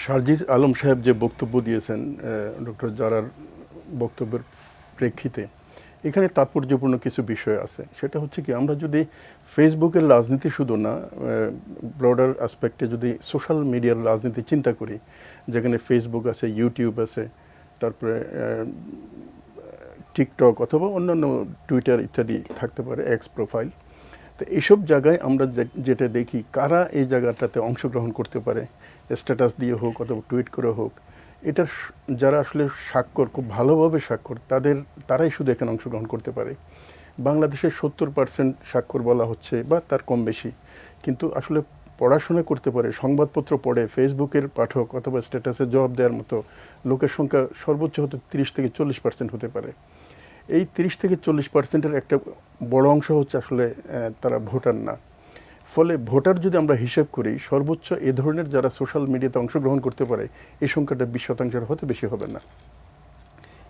শারজিজ আলম সাহেব যে বক্তব্য দিয়েছেন ডক্টর জারার বক্তব্যের প্রেক্ষিতে এখানে তাৎপর্যপূর্ণ কিছু বিষয় আছে। সেটা হচ্ছে কি, আমরা যদি ফেসবুকের রাজনীতি শুধু না, ব্রডার অ্যাসপেক্টে যদি সোশ্যাল মিডিয়ার রাজনীতি চিন্তা করি, যেখানে ফেসবুক আছে, ইউটিউব আছে, তারপরে টিকটক অথবা অন্যান্য টুইটার ইত্যাদি থাকতে পারে, এক্স প্রোফাইল। তো এইসব জায়গায় আমরা যেটা দেখি, কারা এই জায়গাটাতে অংশগ্রহণ করতে পারে, স্ট্যাটাস দিয়ে হোক অথবা টুইট করে হোক, এটার যারা আসলে স্বাক্ষর, খুব ভালোভাবে স্বাক্ষর, তারাই শুধু এখানে অংশগ্রহণ করতে পারে। বাংলাদেশের 70% স্বাক্ষর বলা হচ্ছে বা তার কম বেশি, কিন্তু আসলে পড়াশোনা করতে পারে, সংবাদপত্র পড়ে, ফেসবুকের পাঠক অথবা স্ট্যাটাসে জবাব দেওয়ার মতো লোকের সংখ্যা সর্বোচ্চ হতে 30-40% হতে পারে। এই 30-40%-এর একটা বড় অংশ হচ্ছে আসলে তারা ভোটার না। ফলে ভোটার যদি আমরা হিসেব করি, সর্বোচ্চ এ ধরনের যারা সোশ্যাল মিডিয়াতে অংশগ্রহণ করতে পারে, এই সংখ্যাটা 20%-এর হতে বেশি হবে না।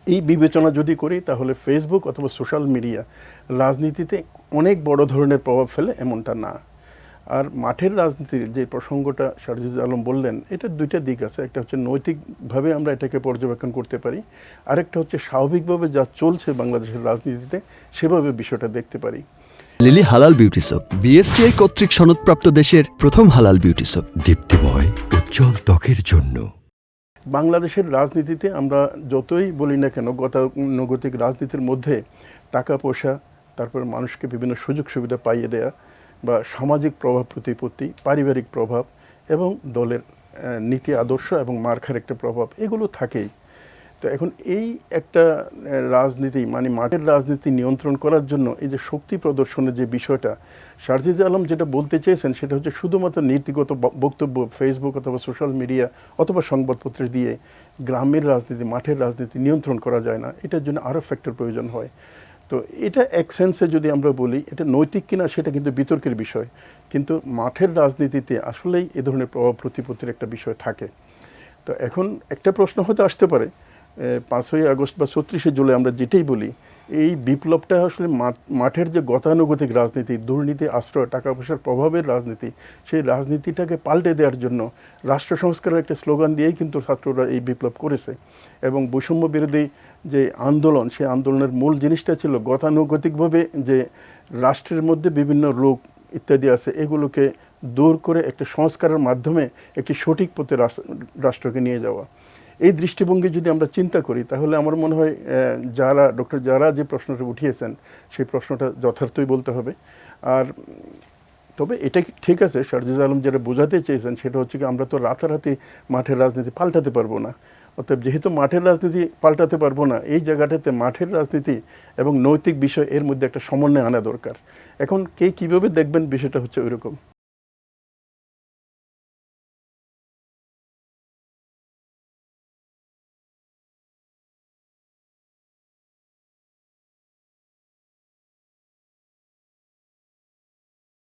এই বিবেচনা যদি করি, তাহলে ফেসবুক অথবা সোশ্যাল মিডিয়া রাজনীতিতে অনেক বড় ধরনের প্রভাব ফেলে এমনটা না। আর মাঠের রাজনীতির যে প্রসঙ্গটা শারজিজ আলম বললেন, এটা দুইটা দিক আছে। একটা হচ্ছে নৈতিকভাবে আমরা এটাকে পর্যবেক্ষণ করতে পারি, আরেকটা হচ্ছে স্বাভাবিকভাবে যা চলছে বাংলাদেশের রাজনীতিতে সেভাবে বিষয়টা দেখতে পারি। লিলি হালাল বিউটি সোপ, বিএসটিআই কর্তৃক সনদপ্রাপ্ত দেশের প্রথম হালাল বিউটি সোপ, দীপ্তিময় উজ্জ্বল ত্বকের জন্য। বাংলাদেশের রাজনীতিতে আমরা যতই বলি না কেন, গতানুগতিক রাজনীতির মধ্যে টাকা পয়সা, তারপর মানুষকে বিভিন্ন সুযোগ সুবিধা পাইয়ে দেয়া, বা সামাজিক প্রভাব প্রতিপত্তি, পারিবারিক প্রভাব এবং দলের নীতি আদর্শ এবং মার্কার একটা প্রভাব, এগুলো থাকেই। তো এখন এই একটা রাজনীতি, মানে মাঠের রাজনীতি নিয়ন্ত্রণ করার জন্য এই যে শক্তি প্রদর্শনের যে বিষয়টা, শারজিজ আলম যেটা বলতে চেয়েছেন সেটা হচ্ছে শুধুমাত্র নীতিগত বক্তব্য ফেসবুক অথবা সোশ্যাল মিডিয়া অথবা সংবাদপত্রে দিয়ে গ্রামের রাজনীতি, মাঠের রাজনীতি নিয়ন্ত্রণ করা যায় না। এটার জন্য আরও ফ্যাক্টর প্রয়োজন হয়। তো এটা এক সেন্সে যদি আমরা বলি, এটা নৈতিক কিনা সেটা কিন্তু বিতর্কের বিষয়, কিন্তু মাঠের রাজনীতিতে আসলেই এ ধরনের প্রভাব প্রতিপত্তির একটা বিষয় থাকে। তো এখন একটা প্রশ্ন হয়তো আসতে পারে, 5ই আগস্ট বা 36শে জুলাই আমরা যেটাই বলি, এই বিপ্লবটা আসলে মাঠের যে গতানুগতিক রাজনীতি, দুর্নীতি, আশ্রয়, টাকা পয়সার প্রভাবের রাজনীতি, সেই রাজনীতিটাকে পাল্টে দেওয়ার জন্য রাষ্ট্র সংস্কারের একটা স্লোগান দিয়েই কিন্তু ছাত্ররা এই বিপ্লব করেছে। এবং বৈষম্য বিরোধী যে আন্দোলন, সেই আন্দোলনের মূল জিনিসটা ছিল গতানুগতিকভাবে যে রাষ্ট্রের মধ্যে বিভিন্ন রোগ ইত্যাদি আছে, এগুলোকে দূর করে একটা সংস্কারের মাধ্যমে একটি সঠিক পথে রাষ্ট্রকে নিয়ে যাওয়া। এই দৃষ্টিভঙ্গি যদি আমরা চিন্তা করি, তাহলে আমার মনে হয় ডক্টর জারা যে প্রশ্নটা উঠিয়েছেন সেই প্রশ্নটা যথার্থই বলতে হবে। আর তবে এটা ঠিক আছে, শারজিজ আলম যেটা বোঝাতে চেয়েছেন সেটা হচ্ছে কি, আমরা তো রাতারাতি মাঠের রাজনীতি পাল্টাতে পারবো না। অতএব যেহেতু মাঠের রাজনীতি পাল্টাতে পারবো না, এই জায়গাটাতে মাঠের রাজনীতি এবং নৈতিক বিষয় এর মধ্যে একটা সমন্বয় আনা দরকার। এখন কে কীভাবে দেখবেন বিষয়টা হচ্ছে ওইরকম।